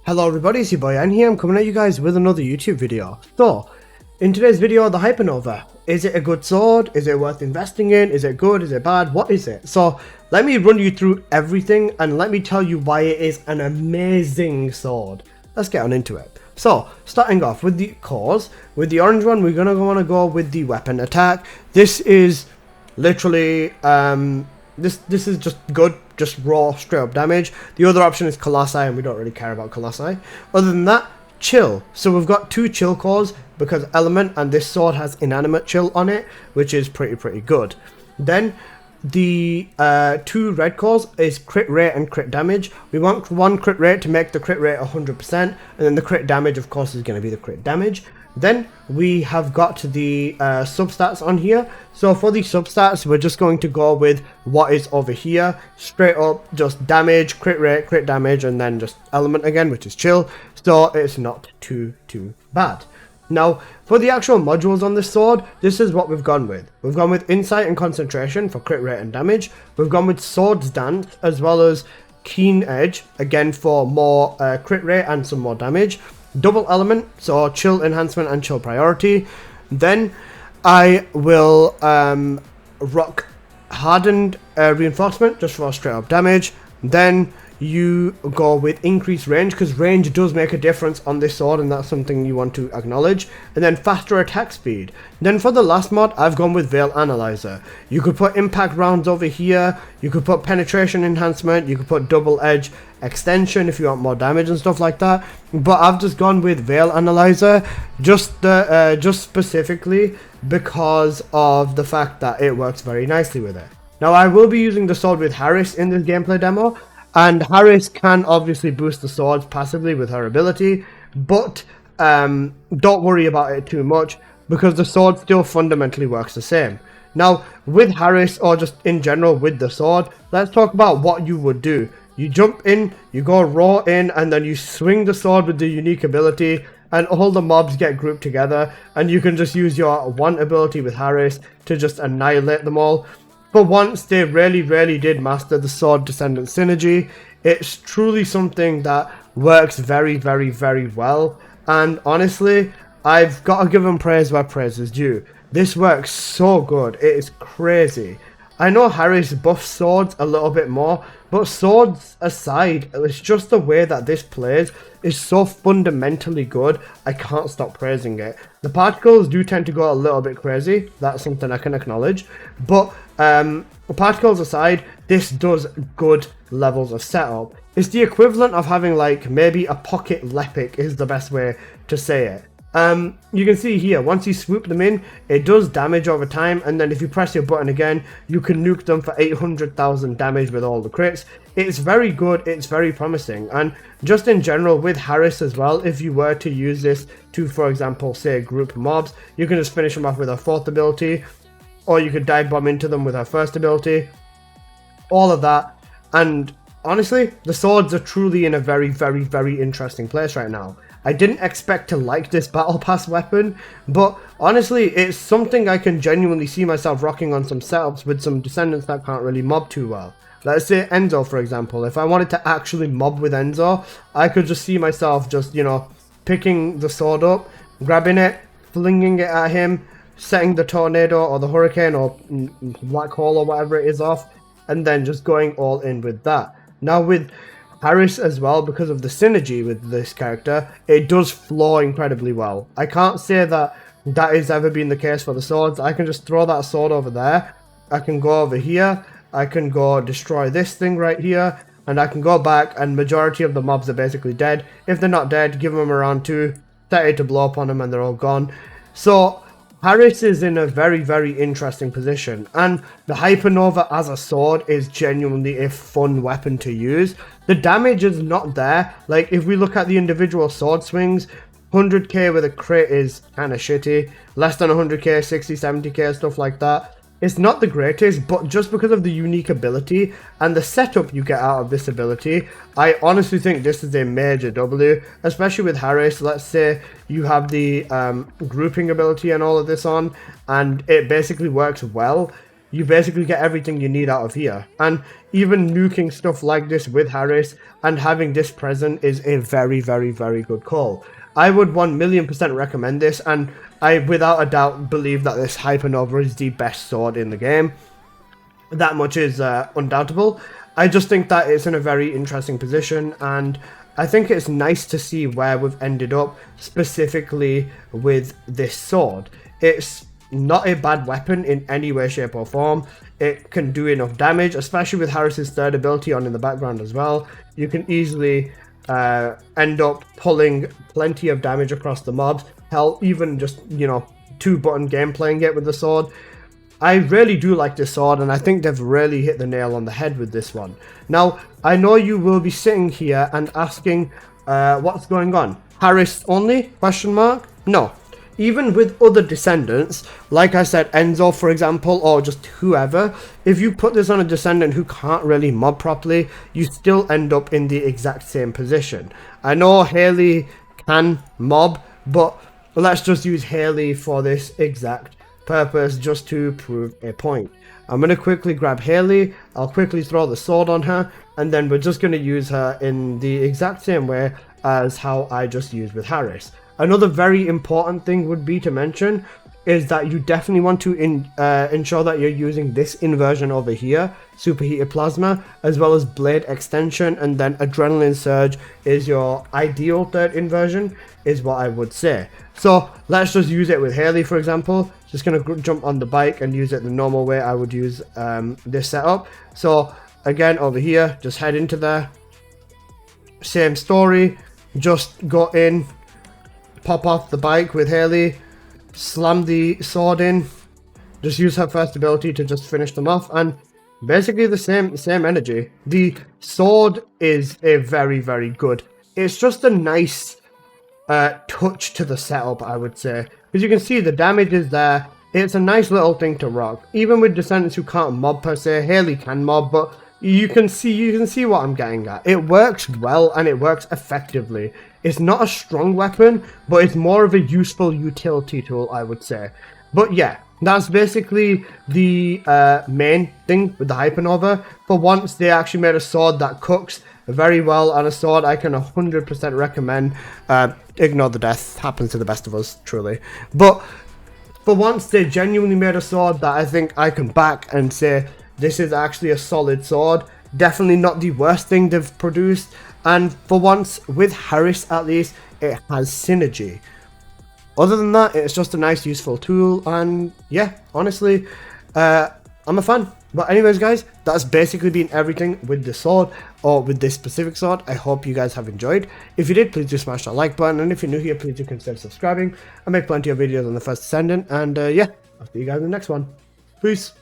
Hello everybody, it's your boy Ann here. I'm coming at you guys with another YouTube video. So, in today's video, the Hypernova. Is it a good sword? Is it worth investing in? Is it good? Is it bad? What is it? So, let me run you through everything and let me tell you why it is an amazing sword. Let's get on into it. So, starting off with the cores. With the orange one, we're going to want to go with the weapon attack. This is literally, this is just good. Just raw, straight up damage. The other option is Colossi, and we don't really care about Colossi. Other than that, chill. So we've got two chill cores because element, and this sword has inanimate chill on it, which is pretty good. Then the two red cores is crit rate and crit damage. We want one crit rate to make the crit rate 100%, and then the crit damage, of course, is going to be the crit damage. Then we have got the substats on here. So for the substats, we're just going to go with what is over here. Straight up, just damage, crit rate, crit damage, and then just element again, which is chill. So it's not too bad. Now, for the actual modules on this sword, this is what we've gone with. We've gone with Insight and Concentration for crit rate and damage. We've gone with Sword's Dance, as well as Keen Edge, again for more crit rate and some more damage. Double element, so chill enhancement and chill priority. Then I will rock hardened reinforcement just for straight up damage. Then you go with increased range, because range does make a difference on this sword, and that's something you want to acknowledge. And then faster attack speed. Then for the last mod, I've gone with Veil Analyzer. You could put impact rounds over here, you could put penetration enhancement, you could put double edge extension if you want more damage and stuff like that, but I've just gone with Veil Analyzer just specifically because of the fact that it works very nicely with it. Now, I will be using the sword with Harris in this gameplay demo, and Harris can obviously boost the swords passively with her ability, but don't worry about it too much because the sword still fundamentally works the same. Now, with Harris, or just in general with the sword, let's talk about what you would do. You jump in, you go raw in, and then you swing the sword with the unique ability, and all the mobs get grouped together, and you can just use your one ability with Harris to just annihilate them all. But once they really did master the sword Descendant synergy, it's truly something that works very well. And honestly, I've got to give them praise where praise is due. This works so good, it is crazy. I know Harris buffs swords a little bit more, but swords aside, it's just the way that this plays is so fundamentally good, I can't stop praising it. The particles do tend to go a little bit crazy, that's something I can acknowledge, but particles aside, this does good levels of setup. It's the equivalent of having like maybe a pocket Lepic is the best way to say it. You can see here, once you swoop them in, it does damage over time, and then if you press your button again, you can nuke them for 800,000 damage with all the crits. It's very good, it's very promising, and just in general with Harris as well, if you were to use this to, for example, say group mobs, you can just finish them off with her fourth ability, or you could dive bomb into them with her first ability, all of that. And honestly, the swords are truly in a very interesting place right now. I didn't expect to like this battle pass weapon, but honestly, it's something I can genuinely see myself rocking on some setups with some Descendants that can't really mob too well. Let's say Enzo, for example. If I wanted to actually mob with Enzo, I could just see myself just, you know, picking the sword up, grabbing it, flinging it at him, setting the tornado or the hurricane or black hole or whatever it is off, and then just going all in with that. Now with Harris as well, because of the synergy with this character, it does flow incredibly well. I can't say that has ever been the case for the swords. I can just throw that sword over there, I can go over here, I can go destroy this thing right here, and I can go back, and majority of the mobs are basically dead. If they're not dead, give them a round 2, set it to blow up on them, and they're all gone. So Harris is in a very interesting position, and the Hypernova as a sword is genuinely a fun weapon to use. The damage is not there. Like, if we look at the individual sword swings, 100k with a crit is kind of shitty. Less than 100k, 60, 70k, stuff like that. It's not the greatest, but just because of the unique ability and the setup you get out of this ability, I honestly think this is a major W, especially with Harris. Let's say you have the grouping ability and all of this on, and it basically works well. you basically get everything you need out of here. And even nuking stuff like this with Harris and having this present is a very, very, very good call. I would 1,000,000% recommend this, and I without a doubt believe that this Hypernova is the best sword in the game. That much is undoubtable. I just think that it's in a very interesting position, and I think it's nice to see where we've ended up specifically with this sword. It's not a bad weapon in any way, shape or form. It can do enough damage, especially with Harris's third ability on in the background as well. You can easily end up pulling plenty of damage across the mobs. Hell, even just, you know, 2-button game playing it with the sword. I really do like this sword, and I think they've really hit the nail on the head with this one. Now, I know you will be sitting here and asking, what's going on? Harris only? Question mark? No. Even with other Descendants, like I said, Enzo, for example, or just whoever, if you put this on a Descendant who can't really mob properly, you still end up in the exact same position. I know Haley can mob, but let's just use Haley for this exact purpose, just to prove a point. I'm going to quickly grab Haley, I'll quickly throw the sword on her, and then we're just going to use her in the exact same way as how I just used with Harris. Another very important thing would be to mention is that you definitely want to ensure that you're using this inversion over here, Superheated Plasma, as well as Blade Extension, and then Adrenaline Surge is your ideal third inversion, is what I would say. So let's just use it with Haley, for example. Just going to jump on the bike and use it the normal way I would use this setup. So again, over here, just head into there. Same story, just go in, pop off the bike with Haley, slam the sword in, just use her first ability to just finish them off, and basically the same energy. The sword is a very, very good. It's just a nice touch to the setup, I would say, because you can see the damage is there. It's a nice little thing to rock. Even with Descendants who can't mob per se, Haley can mob, but you can see what I'm getting at. It works well and it works effectively. It's not a strong weapon, but it's more of a useful utility tool, I would say. But yeah, that's basically the main thing with the Hypernova. For once, they actually made a sword that cooks very well, and a sword I can 100% recommend. Ignore the death, happens to the best of us, truly. But for once, they genuinely made a sword that I think I can back and say, this is actually a solid sword. Definitely not the worst thing they've produced. And for once, with Harris at least, it has synergy. Other than that, it's just a nice, useful tool. And yeah, honestly, I'm a fan. But anyways, guys, that's basically been everything with the sword, or with this specific sword. I hope you guys have enjoyed. If you did, please do smash that like button. And if you're new here, please do consider subscribing. I make plenty of videos on the first Descendant. And yeah, I'll see you guys in the next one. Peace.